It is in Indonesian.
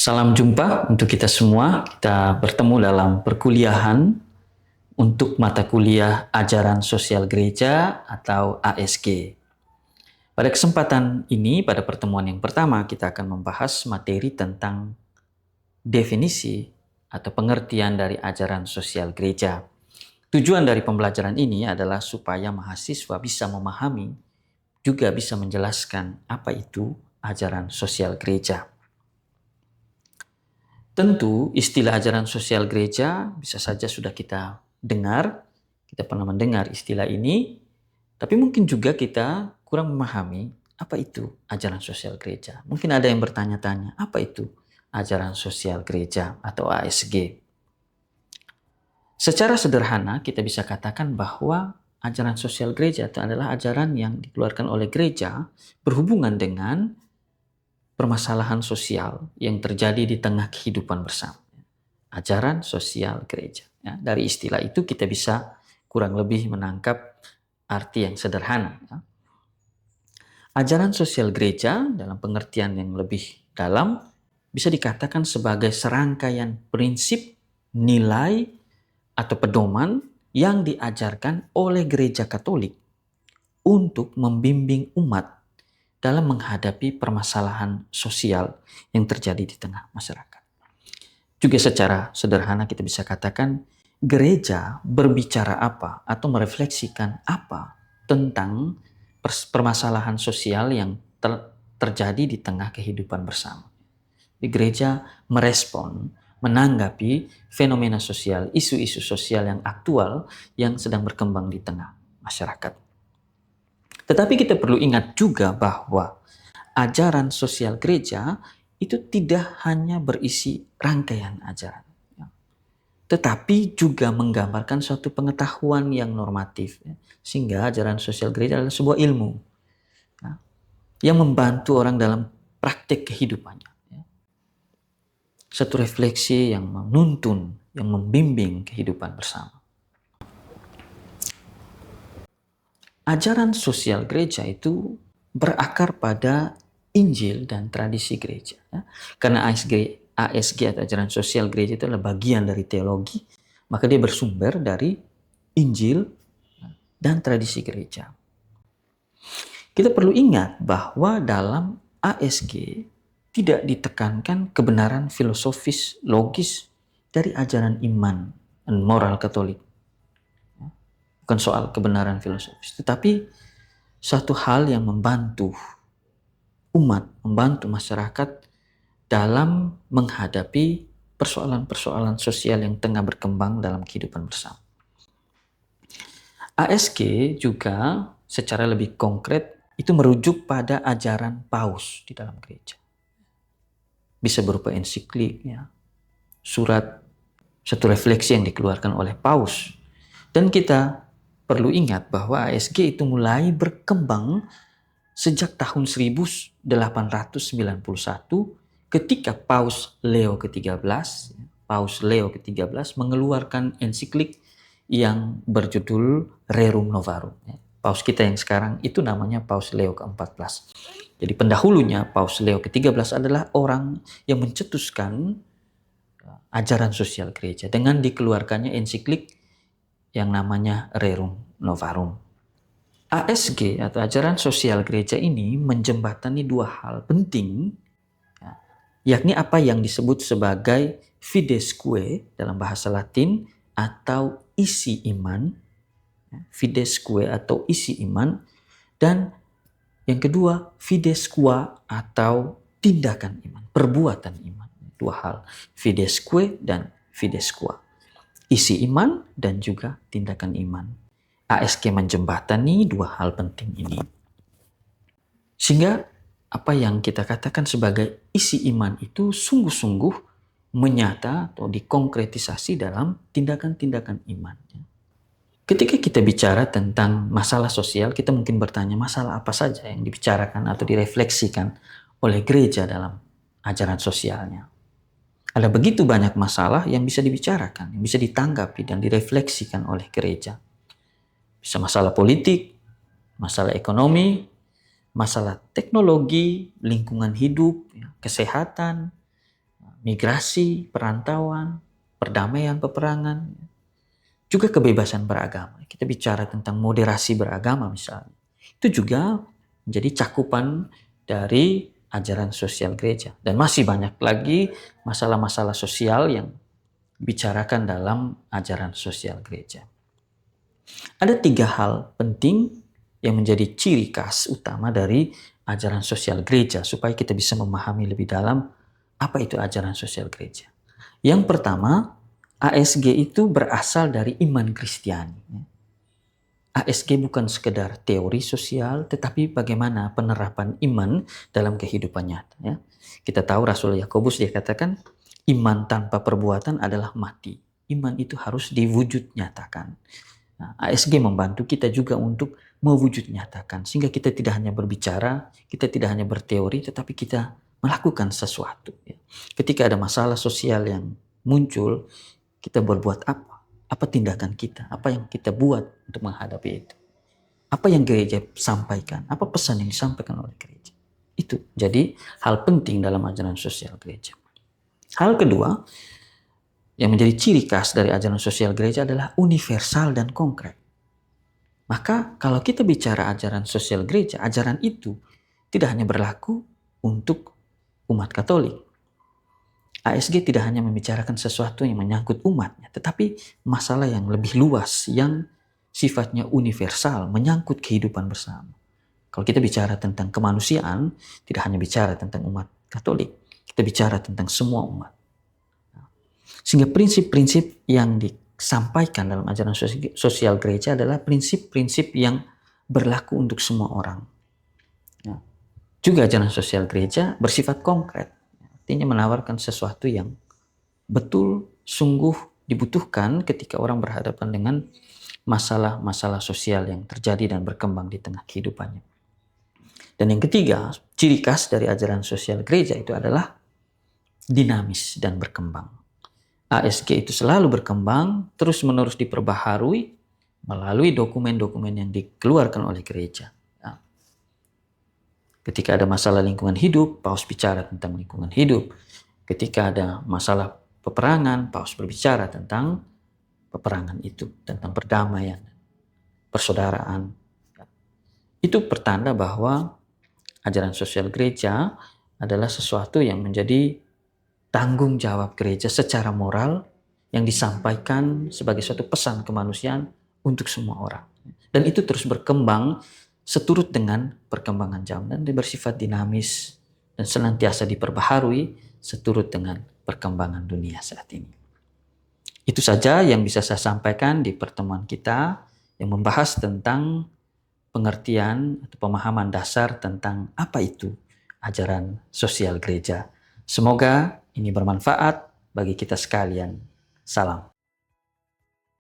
Salam jumpa untuk kita semua. Kita bertemu dalam perkuliahan untuk mata kuliah Ajaran Sosial Gereja atau ASG. Pada kesempatan ini, pada pertemuan yang pertama, kita akan membahas materi tentang definisi atau pengertian dari ajaran sosial gereja. Tujuan dari pembelajaran ini adalah supaya mahasiswa bisa memahami, juga bisa menjelaskan apa itu ajaran sosial gereja. Tentu istilah ajaran sosial gereja bisa saja sudah kita dengar, kita pernah mendengar istilah ini, tapi mungkin juga kita kurang memahami apa itu ajaran sosial gereja. Mungkin ada yang bertanya-tanya, apa itu ajaran sosial gereja atau ASG? Secara sederhana kita bisa katakan bahwa ajaran sosial gereja itu adalah ajaran yang dikeluarkan oleh gereja berhubungan dengan permasalahan sosial yang terjadi di tengah kehidupan bersama. Ajaran sosial gereja. Ya, dari istilah itu kita bisa kurang lebih menangkap arti yang sederhana. Ya. Ajaran sosial gereja dalam pengertian yang lebih dalam bisa dikatakan sebagai serangkaian prinsip, nilai, atau pedoman yang diajarkan oleh gereja Katolik untuk membimbing umat dalam menghadapi permasalahan sosial yang terjadi di tengah masyarakat. Juga secara sederhana kita bisa katakan gereja berbicara apa atau merefleksikan apa tentang permasalahan sosial yang terjadi di tengah kehidupan bersama. Di gereja merespon, menanggapi fenomena sosial, isu-isu sosial yang aktual yang sedang berkembang di tengah masyarakat. Tetapi kita perlu ingat juga bahwa ajaran sosial gereja itu tidak hanya berisi rangkaian ajaran, tetapi juga menggambarkan suatu pengetahuan yang normatif. Sehingga ajaran sosial gereja adalah sebuah ilmu yang membantu orang dalam praktek kehidupannya. Satu refleksi yang menuntun, yang membimbing kehidupan bersama. Ajaran sosial gereja itu berakar pada Injil dan tradisi gereja. Karena ASG atau ajaran sosial gereja itu adalah bagian dari teologi, maka dia bersumber dari Injil dan tradisi gereja. Kita perlu ingat bahwa dalam ASG tidak ditekankan kebenaran filosofis logis dari ajaran iman dan moral Katolik. Bukan soal kebenaran filosofis, tetapi satu hal yang membantu umat, membantu masyarakat dalam menghadapi persoalan-persoalan sosial yang tengah berkembang dalam kehidupan bersama. ASG juga secara lebih konkret itu merujuk pada ajaran Paus di dalam gereja. Bisa berupa ensiklik, ya, surat, satu refleksi yang dikeluarkan oleh Paus. Dan kita perlu ingat bahwa ASG itu mulai berkembang sejak tahun 1891 ketika Paus Leo ke-13 mengeluarkan ensiklik yang berjudul Rerum Novarum. Paus kita yang sekarang itu namanya Paus Leo ke-14. Jadi pendahulunya Paus Leo ke-13 adalah orang yang mencetuskan ajaran sosial gereja dengan dikeluarkannya ensiklik yang namanya Rerum Novarum. ASG atau ajaran sosial gereja ini menjembatani dua hal penting, yakni apa yang disebut sebagai fides quae dalam bahasa Latin atau isi iman, fides quae atau isi iman, dan yang kedua fides qua atau tindakan iman, perbuatan iman. Dua hal, fides quae dan fides qua. Isi iman dan juga tindakan iman. ASG menjembatani dua hal penting ini. Sehingga apa yang kita katakan sebagai isi iman itu sungguh-sungguh menyata atau dikonkretisasi dalam tindakan-tindakan iman. Ketika kita bicara tentang masalah sosial, kita mungkin bertanya masalah apa saja yang dibicarakan atau direfleksikan oleh gereja dalam ajaran sosialnya. Ada begitu banyak masalah yang bisa dibicarakan, yang bisa ditanggapi dan direfleksikan oleh gereja. Bisa masalah politik, masalah ekonomi, masalah teknologi, lingkungan hidup, kesehatan, migrasi, perantauan, perdamaian, peperangan, juga kebebasan beragama. Kita bicara tentang moderasi beragama misalnya. Itu juga menjadi cakupan dari ajaran sosial gereja. Dan masih banyak lagi masalah-masalah sosial yang dibicarakan dalam ajaran sosial gereja. Ada 3 hal penting yang menjadi ciri khas utama dari ajaran sosial gereja supaya kita bisa memahami lebih dalam apa itu ajaran sosial gereja. Yang pertama, ASG itu berasal dari iman Kristiani. ASG bukan sekedar teori sosial, tetapi bagaimana penerapan iman dalam kehidupan nyata. Ya. Kita tahu Rasul Yakobus dia katakan, iman tanpa perbuatan adalah mati. Iman itu harus diwujud nyatakan. Nah, ASG membantu kita juga untuk mewujud nyatakan. Sehingga kita tidak hanya berbicara, kita tidak hanya berteori, tetapi kita melakukan sesuatu. Ya. Ketika ada masalah sosial yang muncul, kita berbuat apa? Apa tindakan kita? Apa yang kita buat untuk menghadapi itu? Apa yang gereja sampaikan? Apa pesan yang disampaikan oleh gereja? Itu jadi hal penting dalam ajaran sosial gereja. Hal kedua, yang menjadi ciri khas dari ajaran sosial gereja adalah universal dan konkret. Maka kalau kita bicara ajaran sosial gereja, ajaran itu tidak hanya berlaku untuk umat Katolik. ASG tidak hanya membicarakan sesuatu yang menyangkut umatnya, tetapi masalah yang lebih luas, yang sifatnya universal, menyangkut kehidupan bersama. Kalau kita bicara tentang kemanusiaan, tidak hanya bicara tentang umat Katolik, kita bicara tentang semua umat. Sehingga prinsip-prinsip yang disampaikan dalam ajaran sosial gereja adalah prinsip-prinsip yang berlaku untuk semua orang. Juga ajaran sosial gereja bersifat konkret. Artinya menawarkan sesuatu yang betul sungguh dibutuhkan ketika orang berhadapan dengan masalah-masalah sosial yang terjadi dan berkembang di tengah kehidupannya. Dan yang ketiga, ciri khas dari ajaran sosial gereja itu adalah dinamis dan berkembang. ASG itu selalu berkembang, terus-menerus diperbaharui melalui dokumen-dokumen yang dikeluarkan oleh gereja. Ketika ada masalah lingkungan hidup, Paus bicara tentang lingkungan hidup. Ketika ada masalah peperangan, Paus berbicara tentang peperangan itu, tentang perdamaian, persaudaraan. Itu pertanda bahwa ajaran sosial gereja adalah sesuatu yang menjadi tanggung jawab gereja secara moral yang disampaikan sebagai suatu pesan kemanusiaan untuk semua orang. Dan itu terus berkembang seturut dengan perkembangan zaman dan bersifat dinamis dan senantiasa diperbaharui seturut dengan perkembangan dunia saat ini. Itu saja yang bisa saya sampaikan di pertemuan kita yang membahas tentang pengertian atau pemahaman dasar tentang apa itu ajaran sosial gereja. Semoga ini bermanfaat bagi kita sekalian. Salam.